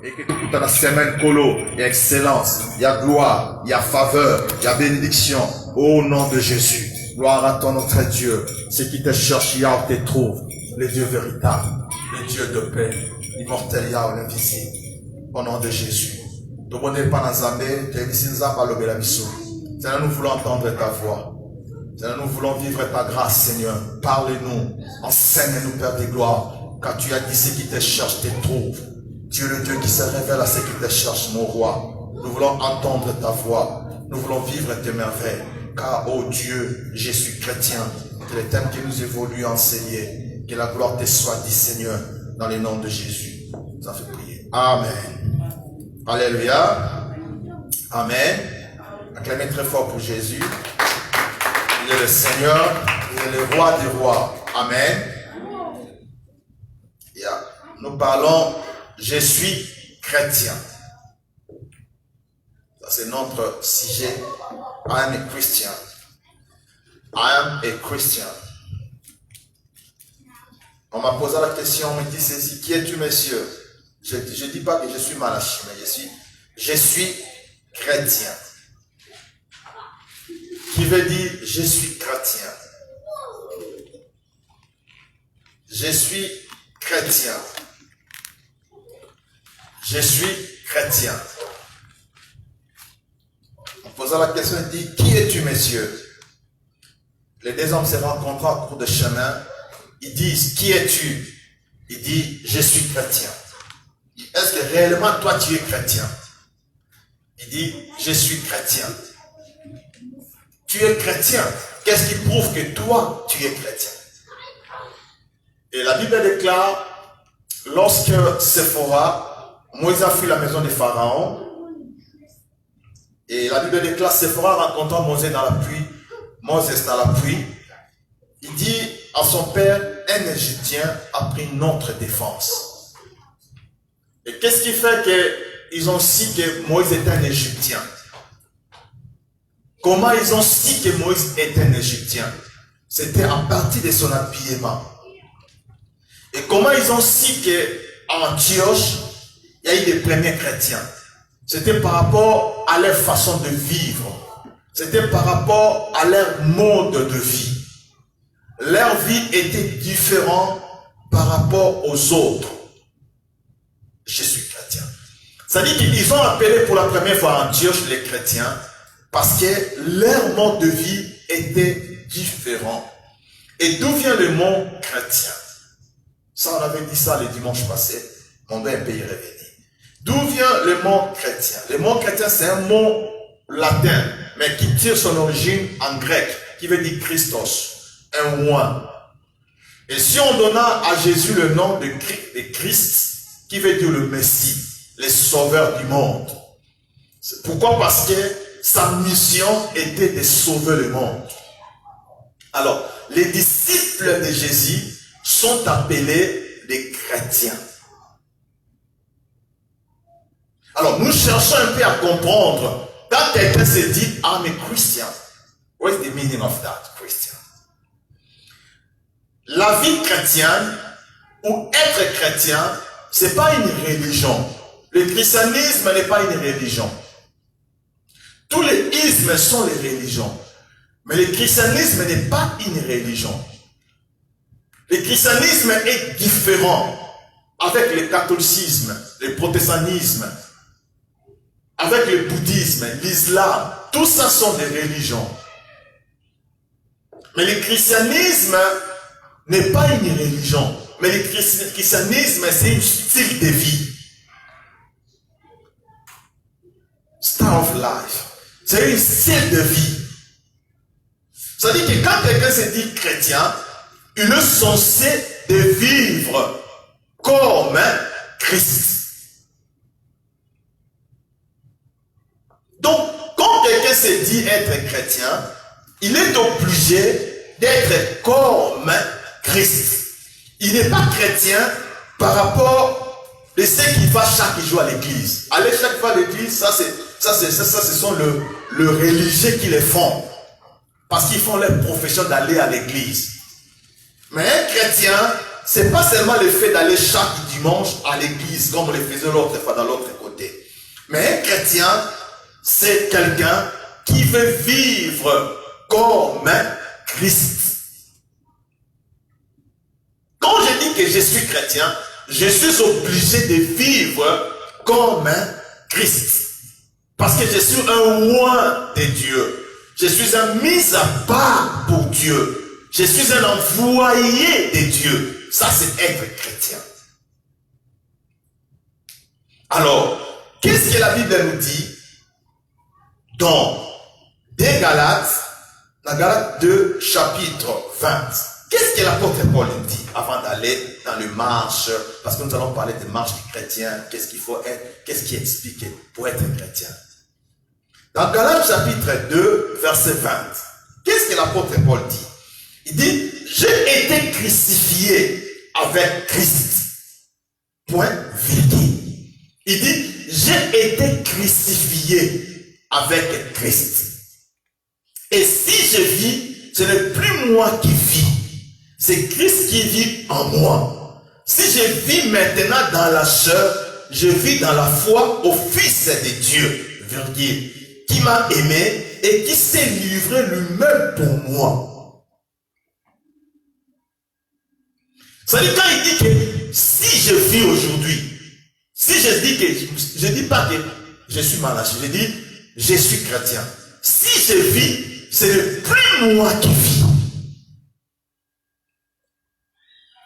Et que toute la semaine, Colo, il y a excellence, il y a gloire, il y a faveur, il y a bénédiction. Au nom de Jésus. Gloire à ton notre Dieu. Ceux qui te cherchent, Yahweh te trouve. Le Dieu véritable, le Dieu de paix, immortel Yahweh l'invisible. Au nom de Jésus. Nous voulons entendre ta voix. Nous voulons vivre ta grâce, Seigneur. Parle-nous. Enseigne-nous, Père de gloire. Car tu as dit ceux qui te cherchent te trouvent. Tu es le Dieu qui se révèle à ceux qui te cherchent, mon roi. Nous voulons entendre ta voix. Nous voulons vivre tes merveilles. Car, oh Dieu, je suis chrétien. Que les thèmes que nous évoluons enseigner. Que la gloire te soit dit, Seigneur, dans le nom de Jésus. Ça fait prier. Amen. Alléluia. Amen. Acclamez très fort pour Jésus. Il est le Seigneur. Il est le roi des rois. Amen. Nous parlons, je suis chrétien. Ça c'est notre sujet. I am a Christian. I am a Christian. On m'a posé la question, on me dit ceci, qui es-tu, monsieur? Je ne dis pas que je suis Malachi, mais je suis chrétien. Qui veut dire, je suis chrétien. Je suis chrétien. Je suis chrétien. On posa la question et dit, qui es-tu, messieurs? Les deux hommes se rencontrent en cours de chemin. Ils disent, qui es-tu? Il dit, je suis chrétien. Est-ce que réellement toi tu es chrétien? Il dit, je suis chrétien. Tu es chrétien. Qu'est-ce qui prouve que toi tu es chrétien? Et la Bible déclare, lorsque Séphora, Moïse a fui la maison de Pharaon, et la Bible déclare, Séphora rencontrant Moïse dans la pluie, Moïse dans la pluie, il dit à son père, un Égyptien a pris notre défense. Et qu'est-ce qui fait qu'ils ont su que Moïse est un Égyptien? Comment ils ont su que Moïse est un Égyptien? C'était en partie de son habillement. Et comment ils ont su qu'à Antioche, il y a eu des premiers chrétiens? C'était par rapport à leur façon de vivre. C'était par rapport à leur mode de vie. Leur vie était différente par rapport aux autres. Je suis chrétien. Ça dit qu'ils ont appelé pour la première fois Antioche les chrétiens parce que leur mode de vie était différent. Et d'où vient le mot chrétien? Ça, on avait dit ça le dimanche passé. On doit un peu y revenir. D'où vient le mot chrétien? Le mot chrétien, c'est un mot latin, mais qui tire son origine en grec, qui veut dire Christos, un roi. Et si on donna à Jésus le nom de Christ, qui veut dire le Messie, le sauveur du monde. Pourquoi? Parce que sa mission était de sauver le monde. Alors, les disciples de Jésus sont appelés des chrétiens. Alors, nous cherchons un peu à comprendre. Quand quelqu'un se dit, I'm a Christian, what is the meaning of that, Christian? La vie chrétienne, ou être chrétien, c'est pas une religion. Le christianisme n'est pas une religion. Tous les ismes sont les religions. Mais le christianisme n'est pas une religion. Le christianisme est différent avec le catholicisme, le protestantisme, avec le bouddhisme, l'islam. Tout ça sont des religions. Mais le christianisme n'est pas une religion. Mais le christianisme, c'est un style de vie. Style of life. C'est un style de vie. Ça dit que quand quelqu'un se dit chrétien, il est censé de vivre comme Christ. Donc, quand quelqu'un se dit être chrétien, il est obligé d'être comme Christ. Il n'est pas chrétien par rapport à ceux qui vont chaque jour à l'église. Aller chaque fois à l'église, ça ce sont le religieux qui les font. Parce qu'ils font leur profession d'aller à l'église. Mais un chrétien, c'est pas seulement le fait d'aller chaque dimanche à l'église, comme on le faisait l'autre fois dans l'autre côté. Mais un chrétien, c'est quelqu'un qui veut vivre comme Christ. Quand je dis que je suis chrétien, je suis obligé de vivre comme Christ. Parce que je suis un oint de Dieu. Je suis un mis à part pour Dieu. Je suis un envoyé de Dieu. Ça, c'est être chrétien. Alors, qu'est-ce que la Bible nous dit dans des Galates, la Galate 2, chapitre 20. Qu'est-ce que l'apôtre Paul dit avant d'aller dans le marche? Parce que nous allons parler de marche du chrétien. Qu'est-ce qu'il faut être? Qu'est-ce qui est expliqué pour être un chrétien? Dans Galates chapitre 2, verset 20. Qu'est-ce que l'apôtre Paul dit? Il dit, j'ai été crucifié avec Christ. Point, virgule. Il dit, j'ai été crucifié avec Christ. Et si je vis, ce n'est plus moi qui vis. C'est Christ qui vit en moi. Si je vis maintenant dans la chair, je vis dans la foi au Fils de Dieu, virgule, qui m'a aimé et qui s'est livré lui-même pour moi. C'est-à-dire quand il dit que si je vis aujourd'hui, si je dis que, je ne dis pas que je suis malade, je dis je suis chrétien. Si je vis, ce n'est plus moi qui vis.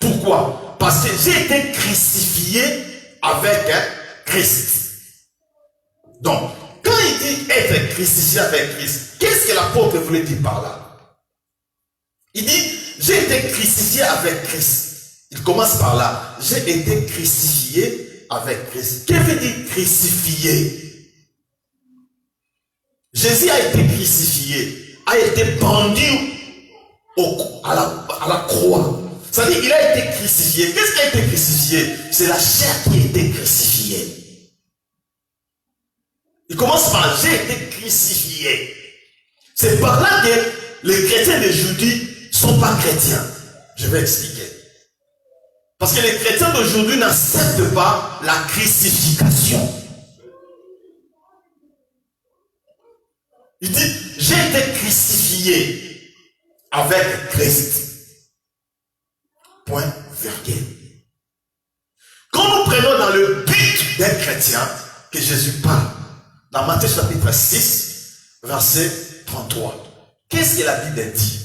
Pourquoi? Parce que j'ai été crucifié avec Christ. Donc, quand il dit être crucifié avec Christ, qu'est-ce que l'apôtre voulait dire par là? Il dit, j'ai été crucifié avec Christ. Il commence par là. J'ai été crucifié avec Christ. Qu'est-ce que veut dire crucifié? Jésus a été crucifié, a été pendu à la croix. C'est-à-dire qu'il a été crucifié. Qu'est-ce qui a été crucifié? C'est la chair qui a été crucifiée. Il commence par j'ai été crucifié. C'est par là que les chrétiens d'aujourd'hui ne sont pas chrétiens. Je vais expliquer. Parce que les chrétiens d'aujourd'hui n'acceptent pas la crucifixion. Il dit, j'ai été crucifié avec Christ. Point, virgule. Quand nous prenons dans le but d'un chrétien que Jésus parle, dans Matthieu chapitre 6, verset 33, qu'est-ce que la Bible dit?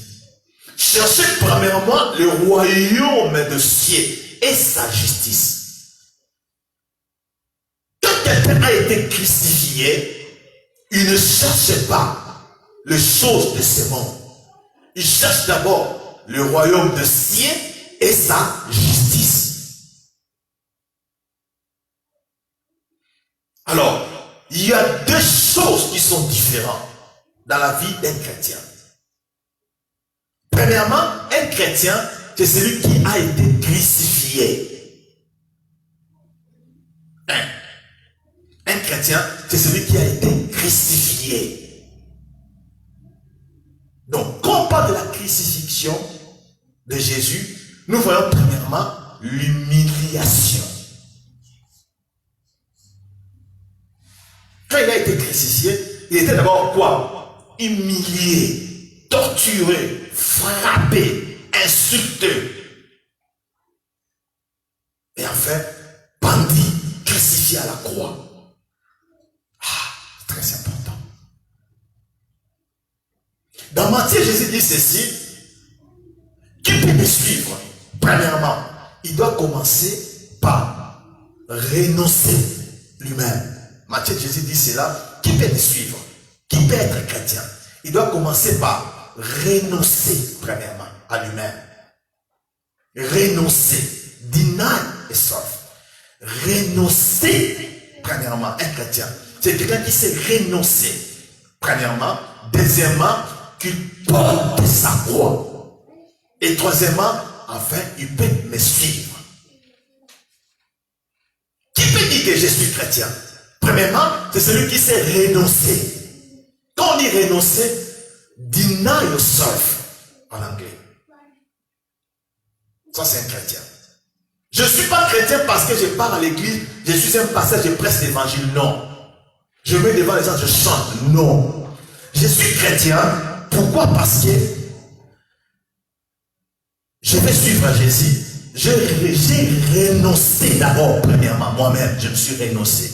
Cherchez premièrement le royaume des cieux et sa justice. Quand quelqu'un a été crucifié, il ne cherche pas les choses de ce monde. Il cherche d'abord le royaume des cieux et sa justice. Alors, il y a deux choses qui sont différentes dans la vie d'un chrétien. Premièrement, un chrétien, c'est celui qui a été crucifié. Un chrétien, c'est celui qui a été crucifié. Donc, quand on parle de la crucifixion de Jésus, nous voyons premièrement l'humiliation. Quand il a été crucifié, il était d'abord quoi? Humilié, torturé, frappé, insulté. Et enfin, pendu, crucifié à la croix. Ah, très important. Dans Matthieu, Jésus dit ceci, qui peut me suivre? Premièrement, il doit commencer par renoncer lui-même. Matthieu, Jésus dit cela, qui peut me suivre? Qui peut être chrétien? Il doit commencer par renoncer premièrement à lui-même. Renoncer. Deny himself. Renoncer premièrement, un chrétien. C'est quelqu'un qui sait renoncer premièrement. Deuxièmement, qu'il porte sa croix. Et troisièmement, enfin, il peut me suivre. Qui peut dire que je suis chrétien? Premièrement, c'est celui qui sait renoncer. Quand on dit renoncer, deny yourself en anglais. Ça, c'est un chrétien. Je ne suis pas chrétien parce que je pars à l'église, je suis un pasteur, je presse l'évangile. Non. Je mets devant les gens, je chante. Non. Je suis chrétien. Pourquoi? Parce que je vais suivre Jésus. J'ai renoncé d'abord, premièrement, moi-même, je me suis renoncé.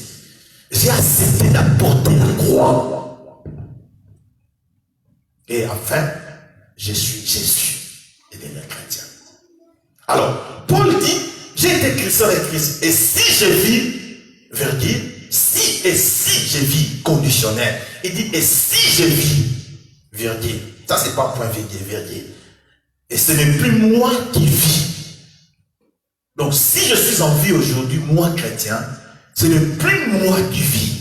J'ai accepté d'apporter la croix. Et enfin, je suis Jésus et devenu chrétien. Alors, Paul dit, j'ai été chrétien avec Christ. Et si je vis, virgule, si je vis conditionnel. Il dit, et si je vis, virgule. Ça, c'est pas point virgule. Et ce n'est plus moi qui vis. Donc, si je suis en vie aujourd'hui, moi chrétien, ce n'est plus moi qui vis,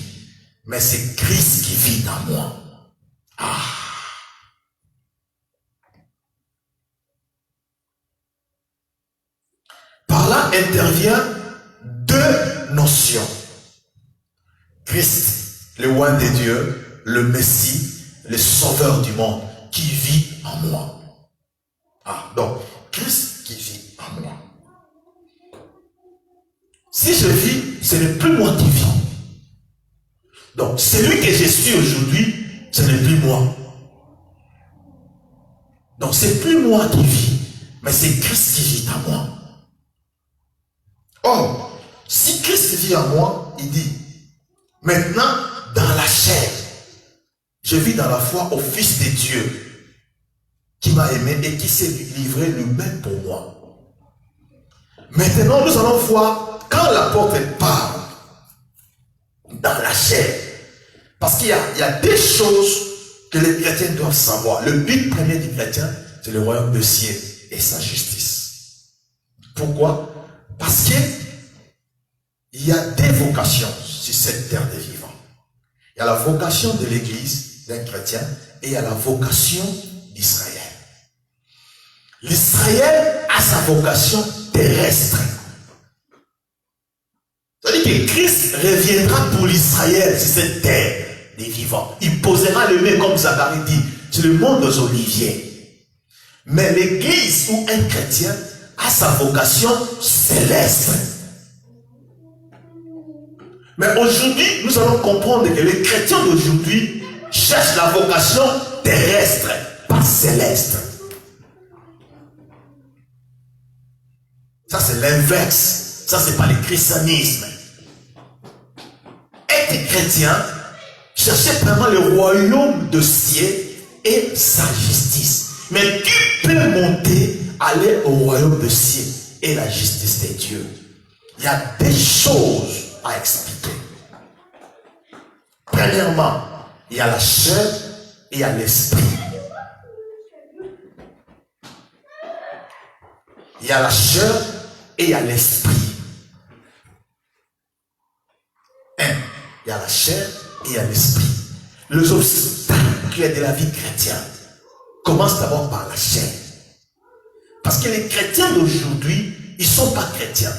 mais c'est Christ qui vit en moi. Ah. Par là intervient deux notions. Christ, le roi de Dieu, le Messie, le sauveur du monde, qui vit en moi. Ah, donc, Christ qui vit en moi. Si je vis, ce n'est plus moi qui vis. Donc, celui que je suis aujourd'hui, ce n'est plus moi. Donc, c'est plus moi qui vis, mais c'est Christ qui vit en moi. Or, si Christ vit en moi, il dit, maintenant, dans la chair, je vis dans la foi au Fils de Dieu, qui m'a aimé et qui s'est livré lui-même pour moi. Maintenant, nous allons voir quand l'apôtre parle dans la chair, parce qu'il y a des choses que les chrétiens doivent savoir. Le but premier du chrétien, c'est le royaume de ciel et sa justice. Pourquoi? Parce que il y a des vocations sur cette terre des vivants. Il y a la vocation de l'église d'un chrétien et il y a la vocation d'Israël. L'Israël a sa vocation terrestre. C'est-à-dire que Christ reviendra pour l'Israël sur cette terre des vivants. Il posera le mains, comme Zacharie dit, sur le mont des Oliviers. Mais l'église ou un chrétien a sa vocation céleste. Mais aujourd'hui, nous allons comprendre que les chrétiens d'aujourd'hui cherchent la vocation terrestre, pas céleste. Ça, c'est l'inverse. Ça, c'est pas le christianisme. Être chrétien, chercher vraiment le royaume de ciel et sa justice. Mais qui peut monter, aller au royaume de ciel et la justice de Dieu? Il y a des choses à expliquer. Premièrement, il y a la chair et il y a l'esprit. Il y a la chair et il y a l'esprit. Il y a la chair et il y a l'esprit. Les obstacles de la vie chrétienne commencent d'abord par la chair. Parce que les chrétiens d'aujourd'hui, ils ne sont pas chrétiens.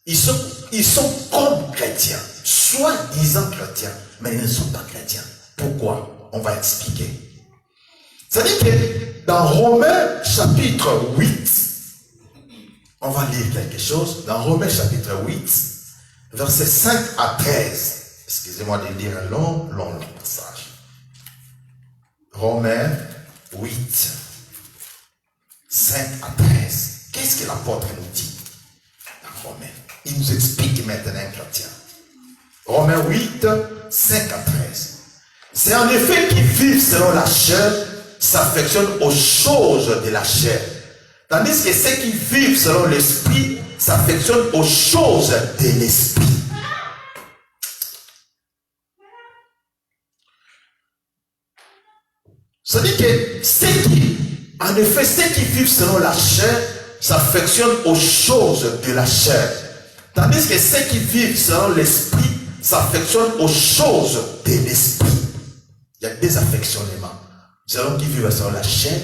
Ils sont comme chrétiens, soi-disant chrétiens, mais ils ne sont pas chrétiens. Pourquoi? On va expliquer. C'est-à-dire que dans Romains chapitre 8, on va lire quelque chose. Dans Romains chapitre 8, versets 5 à 13. Excusez-moi de lire un long passage. Romains 8, 5 à 13. Qu'est-ce que l'apôtre nous dit dans Romains? Il nous explique maintenant, chrétien. Romains 8, 5 à 13. C'est en effet qui vivent selon la chair s'affectionnent aux choses de la chair. Tandis que ceux qui vivent selon l'esprit s'affectionnent aux choses de l'esprit. C'est-à-dire que en effet, ceux qui vivent selon la chair s'affectionnent aux choses de la chair. Tandis que ceux qui vivent selon l'esprit s'affectionnent aux choses de l'esprit. Il y a des affectionnements. Ceux qui vivent selon la chair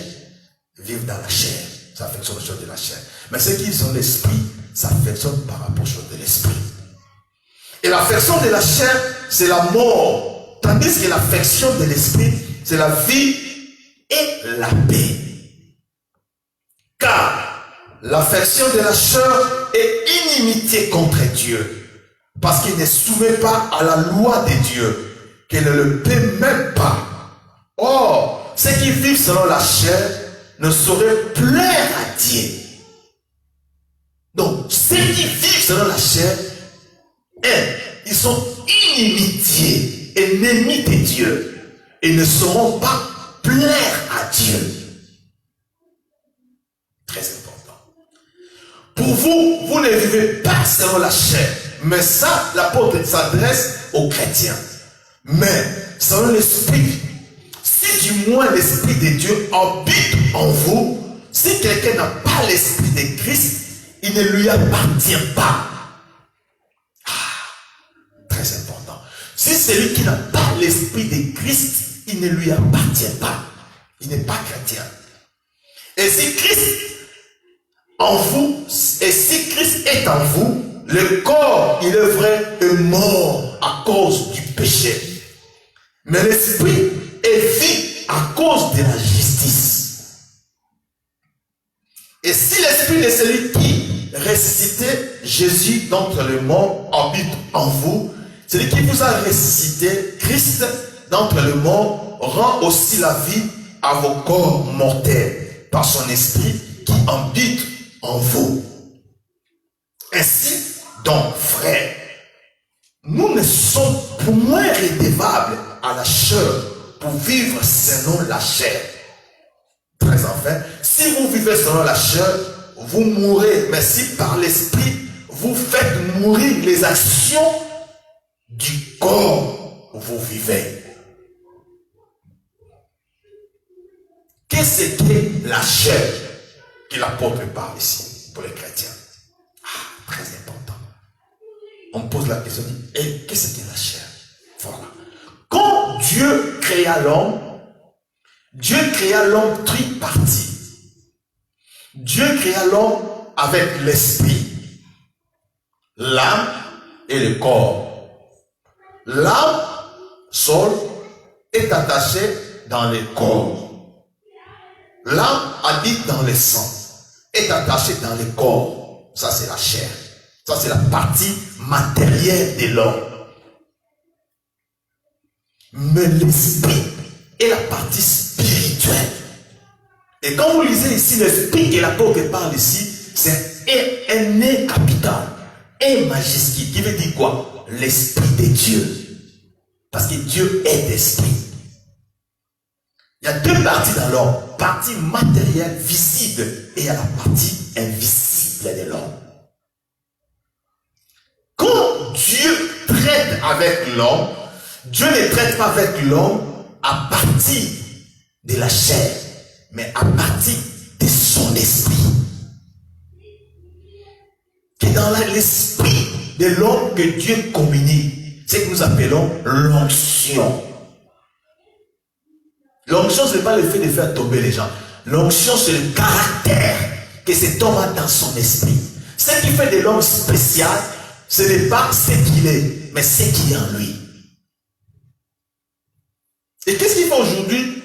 vivent dans la chair, s'affectionnent aux choses de la chair. Mais ceux qui vivent selon l'esprit s'affectionnent par rapport aux choses de l'esprit. Et l'affection de la chair, c'est la mort. Tandis que l'affection de l'esprit, c'est la vie et la paix. Car l'affection de la chair est inimitié contre Dieu, parce qu'il ne soumet pas à la loi de Dieu, qu'il ne le peut même pas. Or, ceux qui vivent selon la chair ne sauraient plaire à Dieu. Donc, ceux qui vivent selon la chair, ils sont inimitiés, ennemis de Dieu, et ne sauront pas plaire à Dieu. Très important. Pour vous, vous ne vivez pas selon la chair, mais ça, l'apôtre s'adresse aux chrétiens. Mais selon l'esprit, si du moins l'esprit de Dieu habite en vous, si quelqu'un n'a pas l'esprit de Christ, il ne lui appartient pas. Très important. Si celui qui n'a pas l'esprit de Christ, il ne lui appartient pas. Il n'est pas chrétien. Et si Christ en vous, et si Christ est en vous, le corps, il est vrai, est mort à cause du péché. Mais l'esprit est vie à cause de la justice. Et si l'esprit de celui qui ressuscitait Jésus d'entre les morts habite en vous, celui qui vous a ressuscité, Christ d'entre les morts, rend aussi la vie à vos corps mortels par son esprit qui habite en vous. Ainsi, donc, frères, nous ne sommes point redevables à la chair pour vivre selon la chair. Très enfin, si vous vivez selon la chair, vous mourrez, mais si par l'esprit, vous faites mourir les actions du corps où vous vivez. Qu'est-ce que la chair que l'apôtre parle ici pour les chrétiens? Très important. On pose la question, qu'est-ce que la chair? Voilà. Quand Dieu créa l'homme tripartite. Dieu créa l'homme avec l'esprit, l'âme et le corps. L'âme, seule, est attachée dans le corps. L'âme habite dans le sang, est attachée dans le corps. Ça, c'est la chair. Ça, c'est la partie matérielle de l'homme. Mais l'esprit est la partie spirituelle. Et quand vous lisez ici l'esprit que l'apôtre parle ici, c'est un nez capital, un majuscule, qui veut dire quoi? L'esprit de Dieu. Parce que Dieu est esprit. Il y a deux parties dans l'homme. Partie matérielle, visible, et il y a la partie invisible de l'homme. Quand Dieu traite avec l'homme, Dieu ne traite pas avec l'homme à partir de la chair, mais à partir de son esprit. C'est dans l'esprit de l'homme que Dieu communique. C'est ce que nous appelons l'onction. L'onction, ce n'est pas le fait de faire tomber les gens. L'onction, c'est le caractère que cet homme a dans son esprit. Ce qui fait de l'homme spécial, ce n'est pas ce qu'il est, mais ce qui est en lui. Et qu'est-ce qu'il fait aujourd'hui?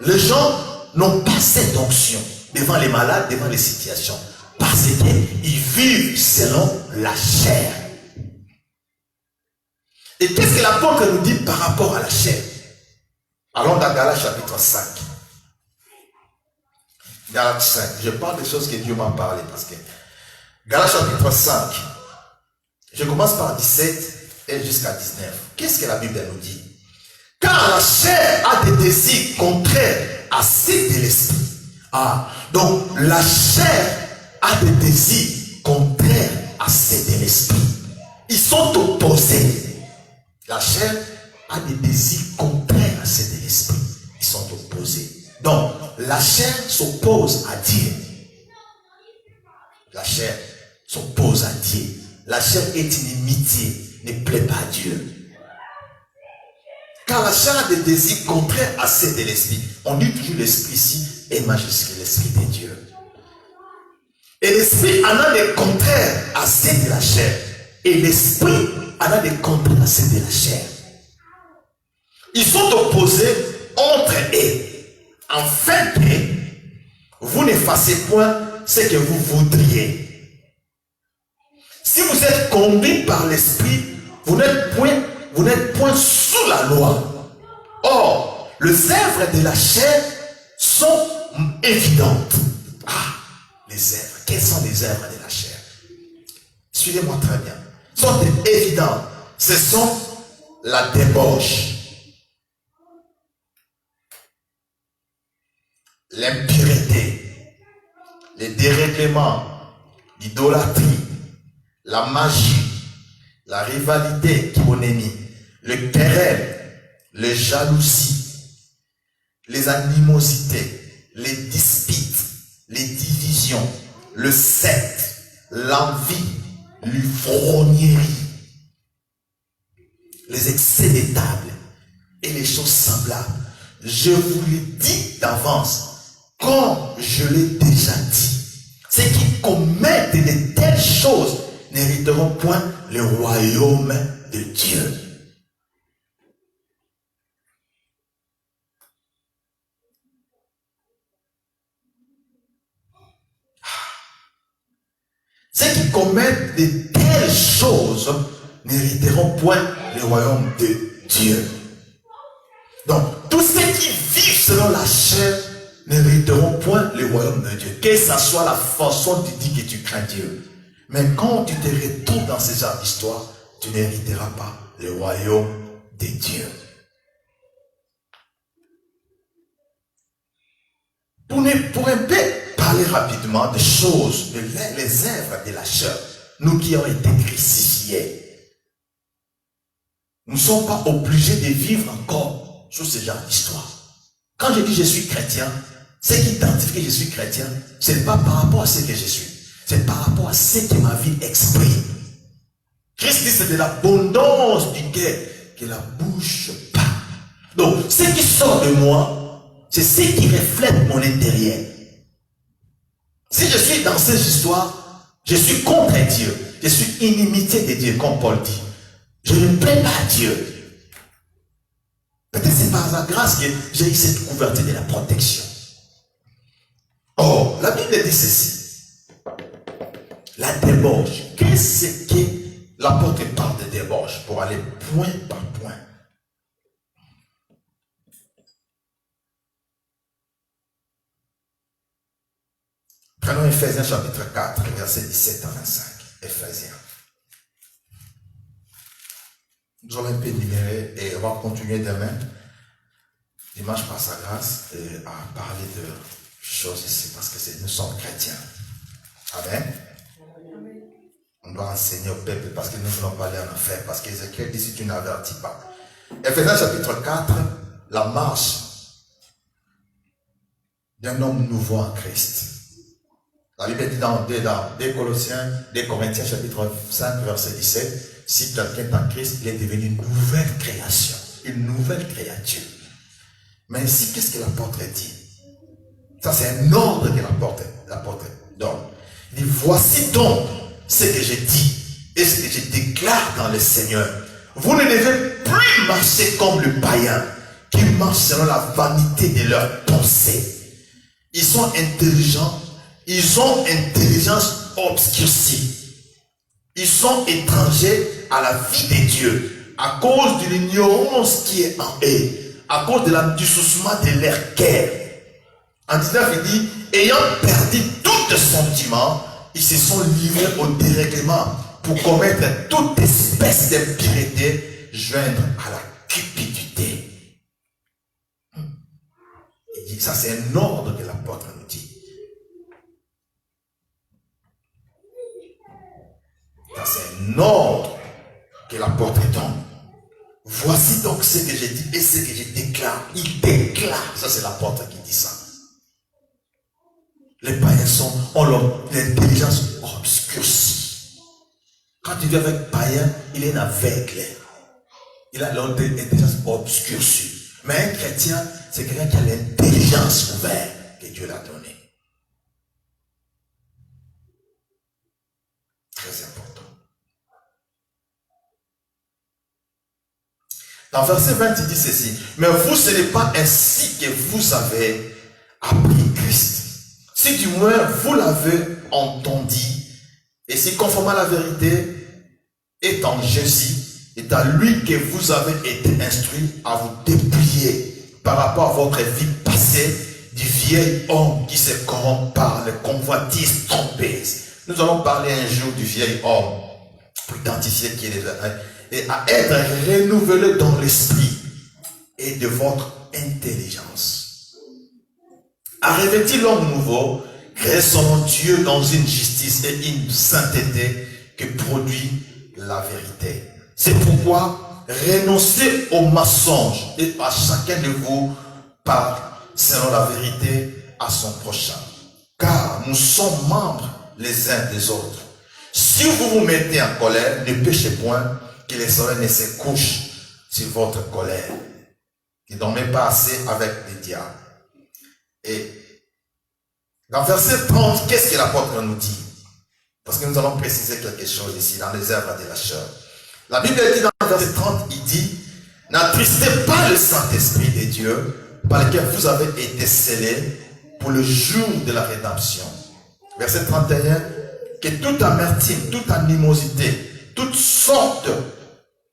Les gens n'ont pas cette onction devant les malades, devant les situations. Parce qu'ils vivent selon la chair. Et qu'est-ce que l'apôtre nous dit par rapport à la chair? Allons dans Galates chapitre 5. Galates 5. Je parle des choses que Dieu m'a parlé. Parce que Galates chapitre 5. Je commence par 17 et jusqu'à 19. Qu'est-ce que la Bible nous dit? Car la chair a des désirs contraires à ceux de l'esprit. Donc la chair a des désirs contraires à ceux de l'esprit. Ils sont opposés. La chair a des désirs contraires à ceux de l'esprit. Ils sont opposés. Donc la chair s'oppose à Dieu. La chair s'oppose à Dieu. La chair est inimitié, ne plaît pas à Dieu. Car la chair a des désirs contraires à ceux de l'esprit. On dit toujours l'esprit ici est majuscule, l'esprit de Dieu. Et l'esprit en a des contraires à ceux de la chair. Et l'esprit en a des contraires à ceux de la chair. Ils sont opposés entre eux. Afin que vous ne fassiez point ce que vous voudriez. Si vous êtes conduit par l'esprit, vous n'êtes point sous la loi. Or, les œuvres de la chair sont évidentes. Ah, les œuvres. Quelles sont les œuvres de la chair? Suivez-moi très bien. Sont évidentes. Ce sont la débauche, l'impureté, les dérèglements, l'idolâtrie, la magie, la rivalité, kimonémie, le querelle, les jalousies, les animosités, les disputes, les divisions, le secte, l'envie, l'ivrognerie, les excès des tables et les choses semblables. Je vous le dis d'avance, comme je l'ai déjà dit, ceux qui commettent de telles choses n'hériteront point le royaume de Dieu. Ceux qui commettent de telles choses n'hériteront point le royaume de Dieu. Donc, tous ceux qui vivent selon la chair n'hériteront point le royaume de Dieu. Que ce soit la façon de dire que tu crains Dieu. Mais quand tu te retrouves dans ce genre d'histoire, tu n'hériteras pas le royaume de Dieu. Pour un peu parler rapidement des choses, les œuvres de la chair, nous qui avons été crucifiés, nous ne sommes pas obligés de vivre encore sur ce genre d'histoire. Quand je dis je suis chrétien, ce qui identifie que je suis chrétien, ce n'est pas par rapport à ce que je suis, c'est par rapport à ce que ma vie exprime. Christ dit c'est de l'abondance du cœur que la bouche parle. Donc, ce qui sort de moi, c'est ce qui reflète mon intérieur. Si je suis dans cette histoire, je suis contre Dieu. Je suis inimitié de Dieu, comme Paul dit. Je ne plais pas à Dieu. Peut-être c'est par sa grâce que j'ai eu cette couverture de la protection. Or, la Bible dit ceci. La débauche. Qu'est-ce que l'apôtre parle de débauche? Pour aller point par point. Prenons Ephésiens chapitre 4, verset 17 à 25. Ephésiens. Nous allons un peu numérer et on va continuer demain, dimanche par sa grâce, à parler de choses ici parce que nous sommes chrétiens. Amen. On doit enseigner au peuple parce que nous ne voulons pas aller en enfer. Parce qu'Ézéchiel dit si tu n'avertis pas. Ephésiens chapitre 4, la marche d'un homme nouveau en Christ. La Bible dit dans 2 Corinthiens chapitre 5 verset 17, si quelqu'un est en Christ, il est devenu une nouvelle création, une nouvelle créature. Mais ici, qu'est-ce que l'apôtre dit? Ça, c'est un ordre que l'apôtre donne. Il dit, voici donc ce que je dis et ce que je déclare dans le Seigneur. Vous ne devez plus marcher comme le païen qui marche selon la vanité de leurs pensées. Ils sont intelligents, ils ont intelligence obscurcie. Ils sont étrangers à la vie de Dieu à cause de l'ignorance qui est en eux, à cause de l'endurcissement de leur cœur. En 19, il dit, ayant perdu tout sentiment, ils se sont livrés au dérèglement pour commettre toute espèce d'impureté, joindre à la cupidité. Il dit, ça c'est un ordre que l'apôtre nous dit. Ça c'est un ordre que l'apôtre donne. Voici donc ce que je dis et ce que je déclare. Il déclare, ça c'est l'apôtre qui dit ça. Les païens ont l'intelligence obscurcie. Quand tu vis avec païen, il est aveugle. Il a l'intelligence obscurcie. Mais un chrétien, c'est quelqu'un qui a l'intelligence ouverte que Dieu l'a donnée. Très important. Dans verset 20, il dit ceci. Mais vous, ce n'est pas ainsi que vous avez appris Christ. si du moins vous l'avez entendu, et si conforme à la vérité, est en Jésus, est à lui que vous avez été instruit à vous dépouiller par rapport à votre vie passée du vieil homme qui se corrompt par les convoitises trompeuses. Nous allons parler un jour du vieil homme pour identifier qui est et à être renouvelé dans l'esprit et de votre intelligence. À revêtir l'homme nouveau, créé selon Dieu dans une justice et une sainteté que produit la vérité. C'est pourquoi renoncez au mensonge et à chacun de vous parle selon la vérité à son prochain. Car nous sommes membres les uns des autres. Si vous vous mettez en colère, ne péchez point, que les soleils ne se couchent sur votre colère. Ne dormez pas assez avec les diables. Et dans verset 30, qu'est-ce que l'apôtre nous dit? Parce que nous allons préciser quelque chose ici, dans les œuvres de la chair. La Bible dit dans verset 30, il dit, n'attristez pas le Saint-Esprit de Dieu, par lequel vous avez été scellés pour le jour de la rédemption. Verset 31, que toute amertume, toute animosité, toute sorte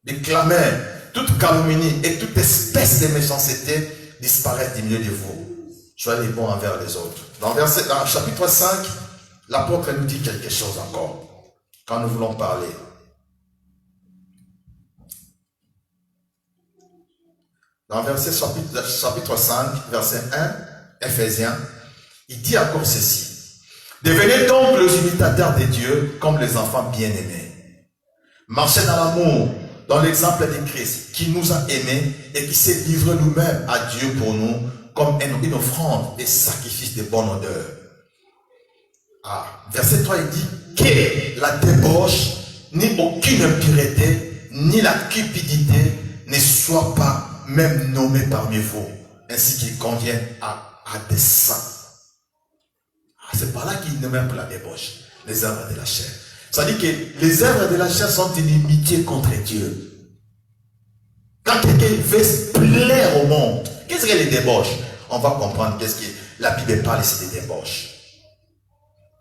de clameur, toute calomnie et toute espèce de méchanceté disparaissent du milieu de vous. Soyez bons envers les autres. Dans chapitre 5, l'apôtre nous dit quelque chose encore, quand nous voulons parler. Dans chapitre 5, verset 1, Éphésiens, il dit encore ceci. Devenez donc les imitateurs de Dieu comme les enfants bien-aimés. Marchez dans l'amour, dans l'exemple de Christ, qui nous a aimés et qui s'est livré nous-mêmes à Dieu pour nous, comme une offrande et sacrifice de bonne odeur. Verset 3, il dit que la débauche, ni aucune impureté, ni la cupidité ne soit pas même nommé parmi vous, ainsi qu'il convient à des saints. C'est par là qu'il nomme pour la débauche, les œuvres de la chair. Ça dit que les œuvres de la chair sont une inimitié contre Dieu. Quand quelqu'un veut se plaire au monde, qu'est-ce que les débauches? On va comprendre qu'est-ce que la Bible parle ici des débauches.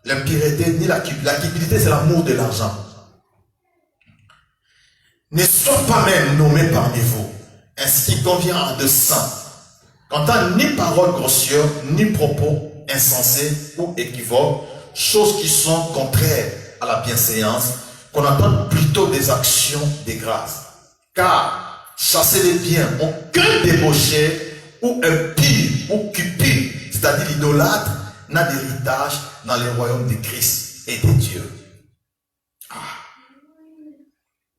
L'impureté ni la cupidité, c'est l'amour de l'argent. Ne soient pas même nommés parmi vous, ainsi qu'il convient à de saints. Quant à ni paroles grossières, ni propos insensés ou équivoques, choses qui sont contraires à la bienséance, qu'on entende plutôt des actions de grâce. Car, chassez les biens, aucun débauché ou impie ou cupide, c'est-à-dire l'idolâtre, n'a d'héritage dans le royaume de Christ et de Dieu.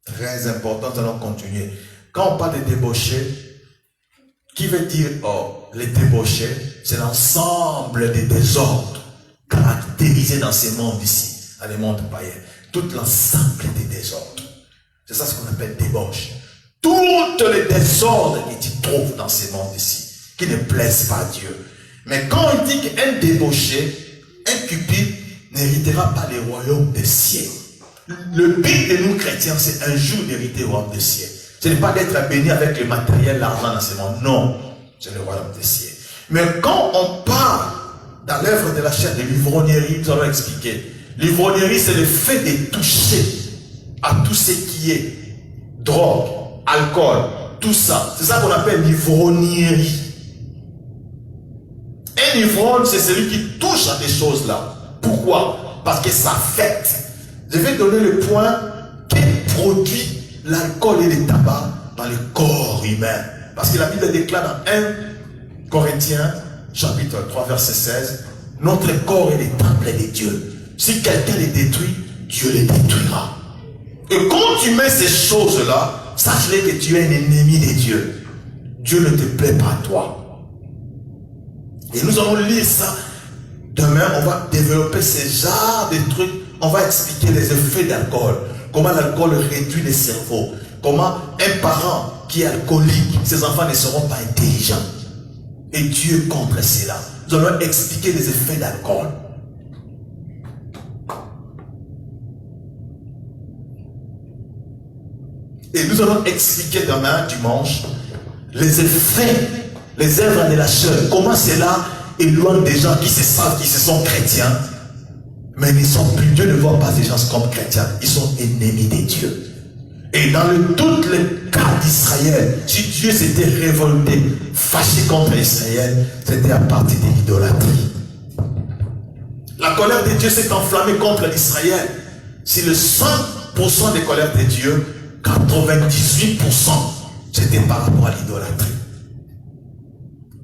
Très important, nous allons continuer. Quand on parle de débauché, qui veut dire, les débauchés, c'est l'ensemble des désordres caractérisés dans ces mondes ici, dans les mondes païens. Tout l'ensemble des désordres. C'est ça ce qu'on appelle débauche. Tous les désordres que tu trouves dans ces mondes ici, qui ne plaisent pas à Dieu. Mais quand on dit qu'un débauché, un cupide, n'héritera pas le royaume des cieux. Le but de nous chrétiens, c'est un jour d'hériter le royaume des cieux. Ce n'est pas d'être béni avec le matériel, l'argent dans ce monde. Non, c'est le royaume des cieux. Mais quand on parle dans l'œuvre de la chair de l'ivrognerie, nous allons expliquer. L'ivrognerie, c'est le fait de toucher à tout ce qui est drogue, alcool, tout ça. C'est ça qu'on appelle l'ivrognerie. Un ivrogne, c'est celui qui touche à des choses là. Pourquoi? Parce que ça affecte. Je vais donner le point qui produit l'alcool et le tabac dans le corps humain. Parce que la Bible déclare dans 1 Corinthiens, chapitre 3, verset 16, notre corps est le temple de Dieu. Si quelqu'un les détruit, Dieu les détruira. Et quand tu mets ces choses-là, sache-les que tu es un ennemi de Dieu. Dieu ne te plaît pas à toi. Et nous allons lire ça. Demain, on va développer ce genre de trucs. On va expliquer les effets d'alcool. Comment l'alcool réduit le cerveau. Comment un parent qui est alcoolique, ses enfants ne seront pas intelligents. Et Dieu contre cela. Nous allons expliquer les effets d'alcool. Et nous allons expliquer demain, dimanche, les effets, les œuvres de la chair. Comment cela éloigne des gens qui se savent, qui se sont chrétiens, mais ils sont plus, Dieu ne voit pas ces gens comme chrétiens, ils sont ennemis de Dieu. Et dans tous les cas d'Israël, si Dieu s'était révolté, fâché contre Israël, c'était à partir de l'idolâtrie. La colère de Dieu s'est enflammée contre Israël. Si le 100% des colères de Dieu, 98% c'était par rapport à l'idolâtrie.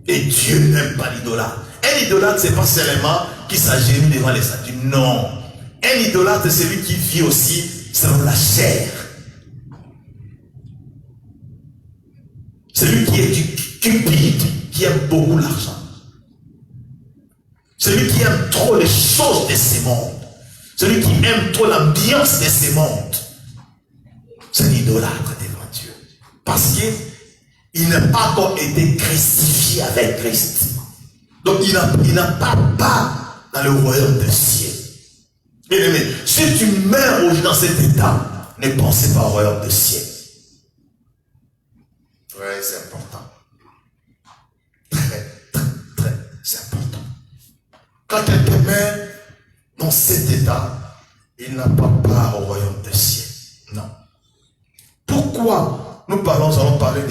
Et Dieu n'aime pas l'idolâtre. Un idolâtre, c'est pas seulement qui s'agenouille devant les statues. Non. Un idolâtre, c'est celui qui vit aussi selon la chair. Celui qui est du cupide, qui aime beaucoup l'argent. Celui qui aime trop les choses de ce monde. Celui qui aime trop l'ambiance de ce monde. C'est un idolâtre devant Dieu. Parce qu'il n'a pas encore été crucifié avec Christ. Donc il n'a pas part dans le royaume des cieux. Bien aimé, si tu meurs aujourd'hui dans cet état, ne pensez pas au royaume des cieux. Oui, c'est important. Très important. Quand quelqu'un meurt dans cet état, il n'a pas part au royaume des cieux. Non. Pourquoi nous allons parler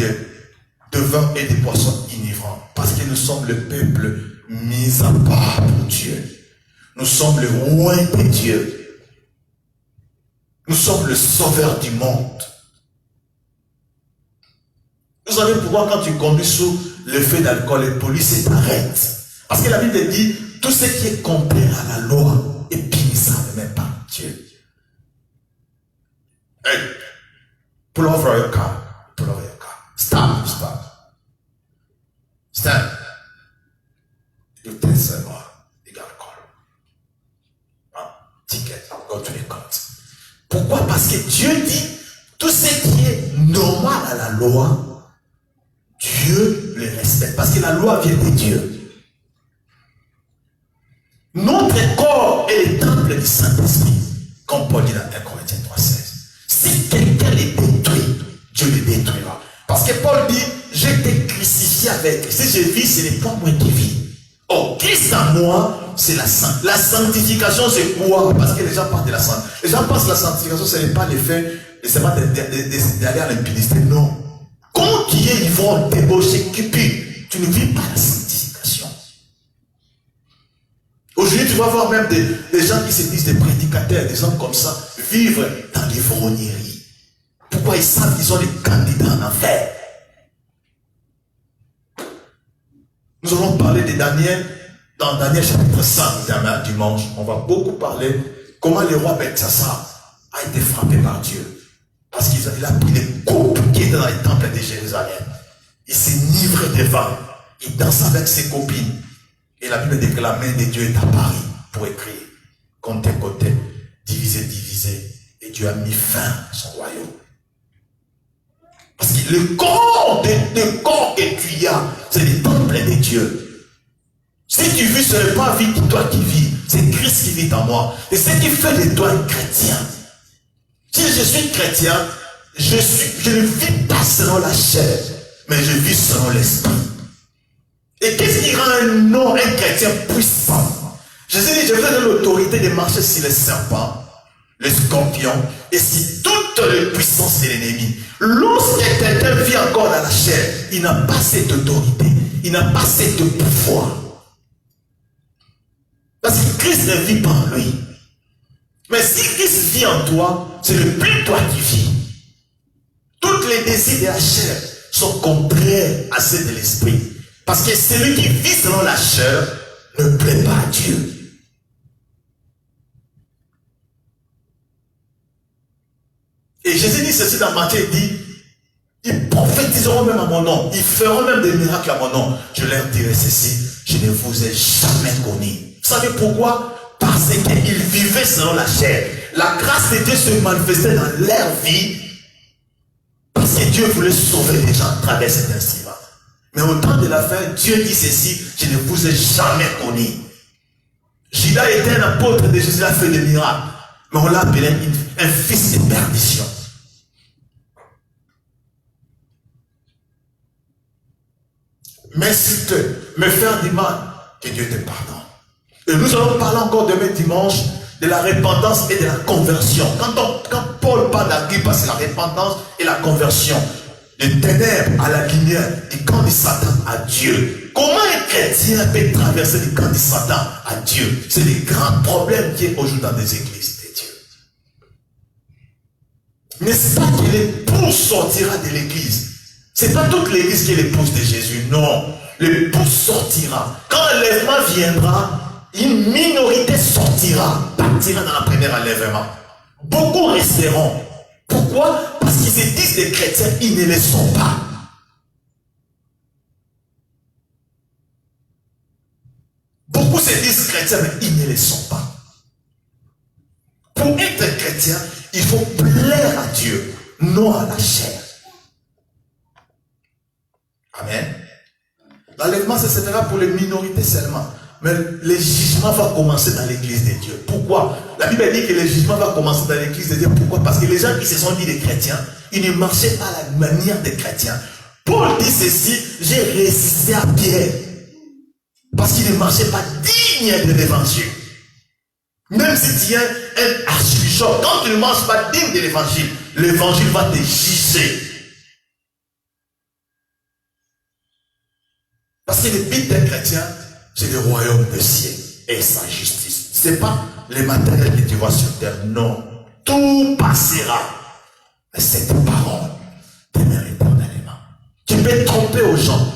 de vin et des poissons inivrants? Parce que nous sommes le peuple mis à part pour Dieu. Nous sommes le roi de Dieu. Nous sommes le sauveur du monde. Vous savez pourquoi quand tu conduis sous l'effet d'alcool, les policiers t'arrêtent? Parce que la Bible dit, tout ce qui est contraire à la loi est punissable même par Dieu. Hey, pull over your car. Pull over your car. Stop. Stand. You test the law. You got a call. Ticket. Go to the court. Pourquoi? Parce que Dieu dit, tout ce qui est normal à la loi, Dieu le respecte. Parce que la loi vient de Dieu. Notre corps est le temple du Saint-Esprit. Comme Paul dit dans 1 Corinthiens 3,16. Si quelqu'un les détruit, Dieu les détruira. Parce que Paul dit, j'ai été crucifié avec. Si je vis, ce n'est pas moi qui vis. Oh, Christ en moi, c'est la sainteté. La sanctification, c'est quoi? Parce que les gens parlent de la sanctification. Les gens pensent que la sanctification, ce n'est pas l'effet, c'est pas d'aller à l'impudicité. Non. Quand tu es ivrogne, débauché, cupide, tu ne vis pas la sanctification. Aujourd'hui, tu vas voir même des gens qui se disent des prédicateurs, des hommes comme ça, vivre dans l'ivrognerie. Pourquoi ils savent qu'ils sont les candidats en enfer? Nous allons parler de Daniel, dans Daniel chapitre 5, dimanche. On va beaucoup parler comment le roi Belshazzar a été frappé par Dieu. Parce qu'il a pris les coupes qui étaient dans les temples de Jérusalem. Il s'est livré de vin. Il dansait avec ses copines. Et la Bible dit que la main de Dieu est apparue pour écrire. Côté, divisé. Et Dieu a mis fin à son royaume. Parce que le corps que tu as, c'est le temple de Dieu. Si tu vis, ce n'est pas toi qui vis, c'est Christ qui vit en moi. Et ce qui fait de toi un chrétien. Si je suis chrétien, je ne vis pas selon la chair, mais je vis selon l'esprit. Et qu'est-ce qui rend un chrétien puissant? Jésus dit, je vous donne l'autorité de marcher sur les serpents, les scorpions, et sur toutes les puissances de l'ennemi. Lorsque quelqu'un vit encore dans la chair, il n'a pas cette autorité, il n'a pas cette pouvoir. Parce que Christ ne vit pas en lui. Mais si Christ vit en toi, ce n'est plus toi qui vis. Tous les désirs de la chair sont contraires à ceux de l'esprit. Parce que celui qui vit selon la chair ne plaît pas à Dieu. Et Jésus dit ceci dans Matthieu, il dit, ils prophétiseront même à mon nom, ils feront même des miracles à mon nom. Je leur dirai ceci, je ne vous ai jamais connu. Vous savez pourquoi? Parce qu'ils vivaient selon la chair. La grâce de Dieu se manifestait dans leur vie. Parce que Dieu voulait sauver les gens à travers cet instrument. Mais au temps de la fin, Dieu dit ceci, je ne vous ai jamais connu. Judas était un apôtre de Jésus, il a fait des miracles. Mais on l'a appelé un fils de perdition. Mais si tu me faire du mal, Que Dieu te pardonne. Et nous allons parler encore demain dimanche de la repentance et de la conversion. Quand Paul parle de la Bible, c'est la repentance et la conversion. De ténèbres à la lumière, du camp de Satan à Dieu. Comment un chrétien peut traverser le camp de Satan à Dieu? C'est le grand problème qui est aujourd'hui dans les églises de Dieu. N'est-ce pas que l'époux sortira de l'église? Ce n'est pas toute l'église qui est l'épouse de Jésus, non. L'époux sortira. Quand l'enlèvement viendra, une minorité sortira, partira dans la première enlèvement. Beaucoup resteront. Pourquoi? Parce qu'ils se disent des chrétiens, ils ne le sont pas. Beaucoup se disent chrétiens, mais ils ne le sont pas. Pour être chrétien, il faut plaire à Dieu, non à la chair. Amen. L'enlèvement, ce sera pour les minorités seulement. Mais le jugement va commencer dans l'église de Dieu. Pourquoi? La Bible dit que le jugement va commencer dans l'église de Dieu. Pourquoi? Parce que les gens qui se sont dit des chrétiens, ils ne marchaient pas à la manière des chrétiens. Paul dit ceci, j'ai résisté à Pierre. Parce qu'il ne marchait pas digne de l'évangile. Même si tu es un archbishop, quand tu ne marches pas digne de l'évangile, l'évangile va te juger. Parce que le but d'un chrétien, c'est le royaume des cieux et sa justice. Ce n'est pas les matériels que tu vois sur terre, non. Tout passera. Mais cette parole demeure éternellement. Tu peux tromper aux gens.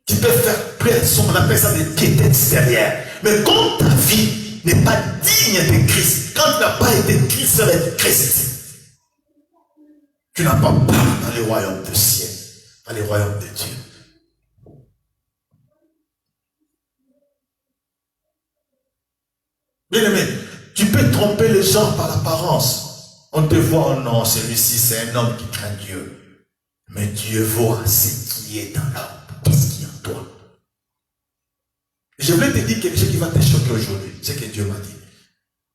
Tu peux faire pression, on appelle ça des piétés extérieures. Mais quand ta vie n'est pas digne de Christ, quand tu n'as pas été Christ avec Christ, tu n'as pas part dans le royaume des cieux, dans le royaume de Dieu. Bien aimé, tu peux tromper les gens par l'apparence. On te voit, oh non, celui-ci c'est un homme qui craint Dieu. Mais Dieu voit ce qui est dans l'homme, qu'est-ce qui est en toi. Je voulais te dire quelque chose qui va te choquer aujourd'hui. C'est que Dieu m'a dit.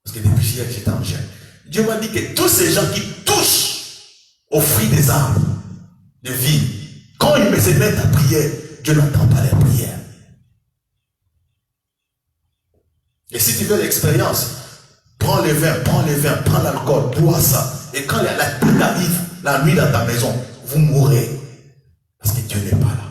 Parce que depuis hier j'étais en jeûne. Dieu m'a dit que tous ces gens qui touchent aux fruits des arbres de vie, quand ils se mettent à prier, Dieu n'entend pas leur prière. Et si tu veux l'expérience, prends le vin, prends l'alcool, bois ça. Et quand la pluie arrive, la nuit dans ta maison, vous mourrez. Parce que Dieu n'est pas là.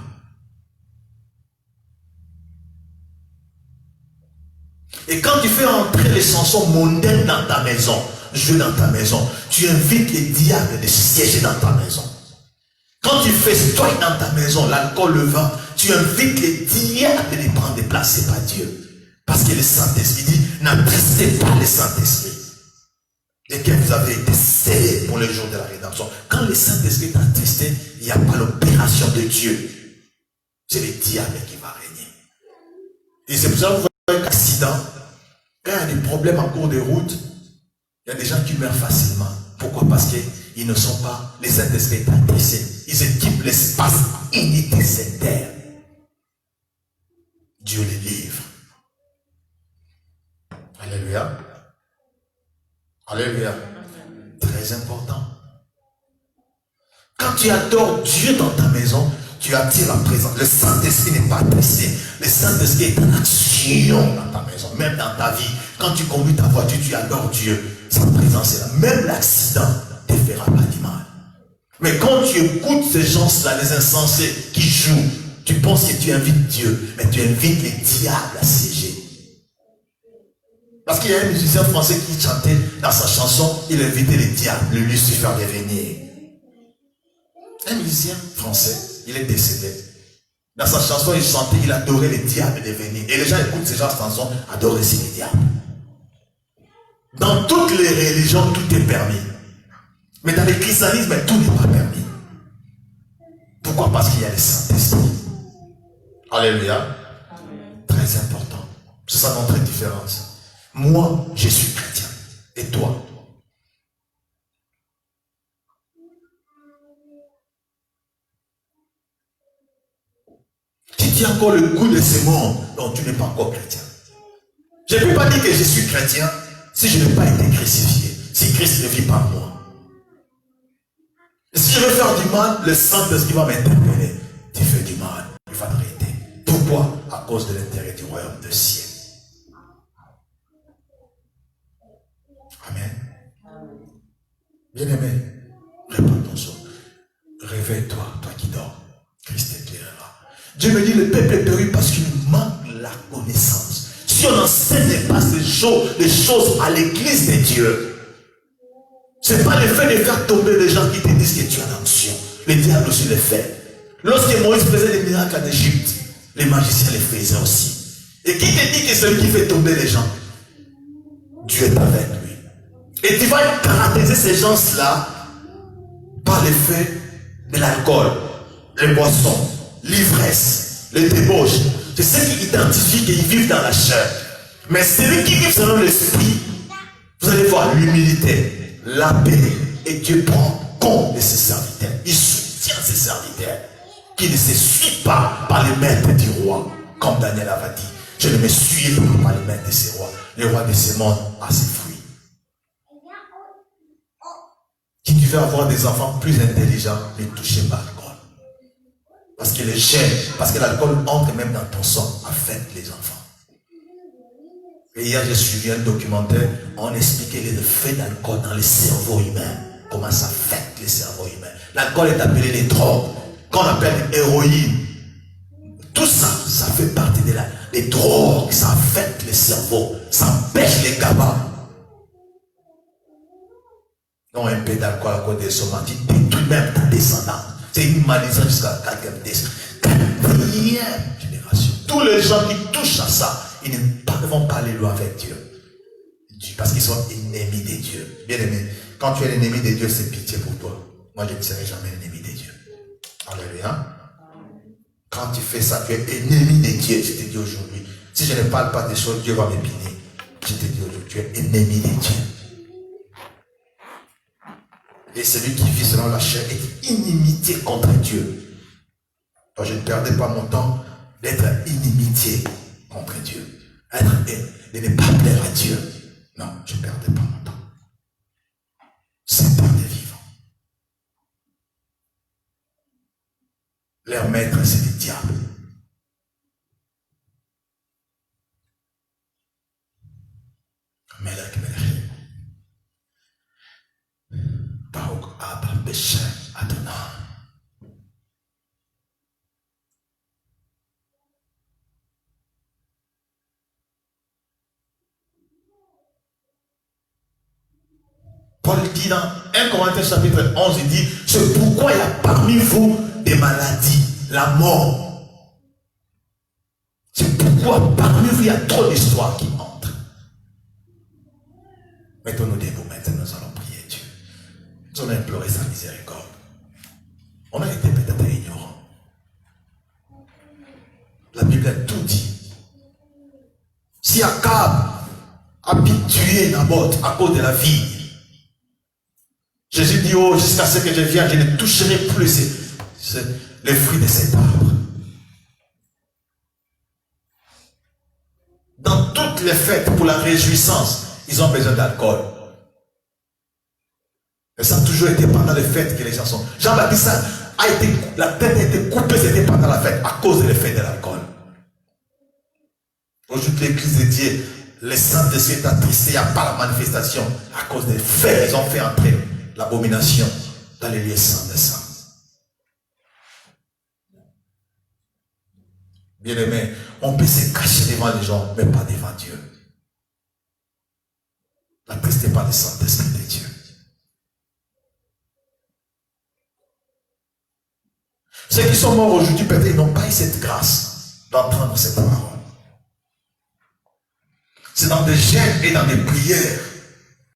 Et quand tu fais entrer les chansons mondaines dans ta maison, jouer dans ta maison, tu invites les diables de siéger dans ta maison. Quand tu fais stock dans ta maison, l'alcool, le vin, tu invites les diables de prendre des places, c'est pas Dieu. Parce que le Saint-Esprit dit, n'attristez pas le Saint-Esprit. Et que vous avez été scellés pour le jour de la rédemption. Quand le Saint-Esprit est attristé, il n'y a pas l'opération de Dieu. C'est le diable qui va régner. Et c'est pour ça que vous voyez un accident. Quand il y a des problèmes en cours de route, il y a des gens qui meurent facilement. Pourquoi? Parce qu'ils ne sont pas, les Saint-Esprit est attristé. Ils équipent l'espace unité cette terre. Dieu les livre. Alléluia. Alléluia. Très important. Quand tu adores Dieu dans ta maison, tu attires la présence. Le Saint-Esprit n'est pas attristé. Le Saint-Esprit est en action dans ta maison, même dans ta vie. Quand tu conduis ta voiture, tu adores Dieu. Sa présence est là. Même l'accident ne te fera pas du mal. Mais quand tu écoutes ces gens-là, les insensés qui jouent, tu penses que tu invites Dieu, mais tu invites les diables à siéger. Parce qu'il y a un musicien français qui chantait dans sa chanson, il invitait les diables, le Lucifer de venir. Un musicien français, il est décédé. Dans sa chanson, il chantait, il adorait les diables de venir. Et les gens écoutent ces genres de chansons, adorent aussi les diables. Dans toutes les religions, tout est permis. Mais dans le christianisme, tout n'est pas permis. Pourquoi? Parce qu'il y a le Saint-Esprit. Alléluia. Très important. C'est ça notre différence. Moi, je suis chrétien. Et toi? Si tu as encore le goût de ce monde, donc tu n'es pas encore chrétien. Je ne peux pas dire que je suis chrétien si je n'ai pas été crucifié. Si Christ ne vit pas en moi. Et si je veux faire du mal, le Saint-Esprit va m'interpeller. Tu fais du mal, il va t'arrêter. Pourquoi? À cause de l'intérêt du royaume des cieux. Amen. Bien-aimé, réponds ton son. Réveille-toi, toi qui dors. Christ t'éclairera. Dieu me dit, le peuple est perdu parce qu'il manque la connaissance. Si on n'enseigne pas les choses à l'église de Dieu, ce n'est pas le fait de faire tomber les gens qui te disent que tu as l'onction. Le diable aussi le fait. Lorsque Moïse faisait des miracles en Égypte, les magiciens les faisaient aussi. Et qui te dit que celui qui fait tomber les gens, Dieu est avec lui. Et tu vas caractériser ces gens-là par l'effet de l'alcool, les boissons, l'ivresse, les débauches. C'est ceux qui identifient qu'ils vivent dans la chair. Mais celui qui vit selon l'esprit, vous allez voir l'humilité, la paix. Et Dieu prend compte de ses serviteurs. Il soutient ses serviteurs. Qui ne se suit pas par les maîtres du roi. Comme Daniel avait dit. Je ne me suis pas par les maîtres de ces rois. Le roi de ce monde a ses fruits. Qui devait avoir des enfants plus intelligents, ne touchez pas l'alcool. Parce qu'il est gêne, parce que l'alcool entre même dans ton sang, affecte les enfants. Et hier, j'ai suivi un documentaire, on expliquait les effets d'alcool dans le cerveau humain. Comment ça affecte le cerveau humain. L'alcool est appelé les drogues, qu'on appelle l'héroïne. Tout ça, ça fait partie de les drogues, ça affecte le cerveau, ça empêche les gamins. Non, un peu d'alcool à côté de son mari, détruit même ta descendance. C'est une malédiction jusqu'à la 4e génération. Tous les gens qui touchent à ça, ils ne vont pas aller loin avec Dieu. Parce qu'ils sont ennemis de Dieu. Bien aimé, quand tu es l'ennemi de Dieu, c'est pitié pour toi. Moi, je ne serai jamais l'ennemi de Dieu. Alléluia. Quand tu fais ça, tu es ennemi de Dieu. Je te dis aujourd'hui, si je ne parle pas des choses, Dieu va me punir. Je te dis aujourd'hui, tu es ennemi de Dieu. Et celui qui vit selon la chair est inimitié contre Dieu. Donc je ne perdais pas mon temps d'être inimitié contre Dieu. De ne pas plaire à Dieu. Non, je ne perdais pas mon temps. C'est pas des vivants. Leur maître, c'est le diable. Paul dit dans 1 Corinthiens chapitre 11, il dit, c'est pourquoi il y a parmi vous des maladies, la mort. C'est pourquoi parmi vous il y a trop d'histoires qui entrent. Mettons-nous debout maintenant, nous allons prier Dieu. Nous allons implorer sa miséricorde. On a été peut-être ignorants. La Bible a tout dit. Si Akab a pu tuer Naboth à cause de la vie, Jésus dit, oh, jusqu'à ce que je vienne, je ne toucherai plus les fruits de cet arbre. Dans toutes les fêtes, pour la réjouissance, ils ont besoin d'alcool. Et ça a toujours été pendant les fêtes que les gens sont. Jean-Baptiste la tête a été coupée, c'était pendant la fête, à cause de l'effet de l'alcool. Aujourd'hui, l'église de Dieu, les saints de Dieu est attristés, il n'y a pas la manifestation. À cause des faits, ils ont fait entrer l'abomination dans les lieux saints des saints. Bien-aimé, on peut se cacher devant les gens, mais pas devant Dieu. N'attristez pas le Saint-Esprit de Dieu. Ceux qui sont morts aujourd'hui, peut-être, ils n'ont pas eu cette grâce d'entendre cette parole. C'est dans des jeûnes et dans des prières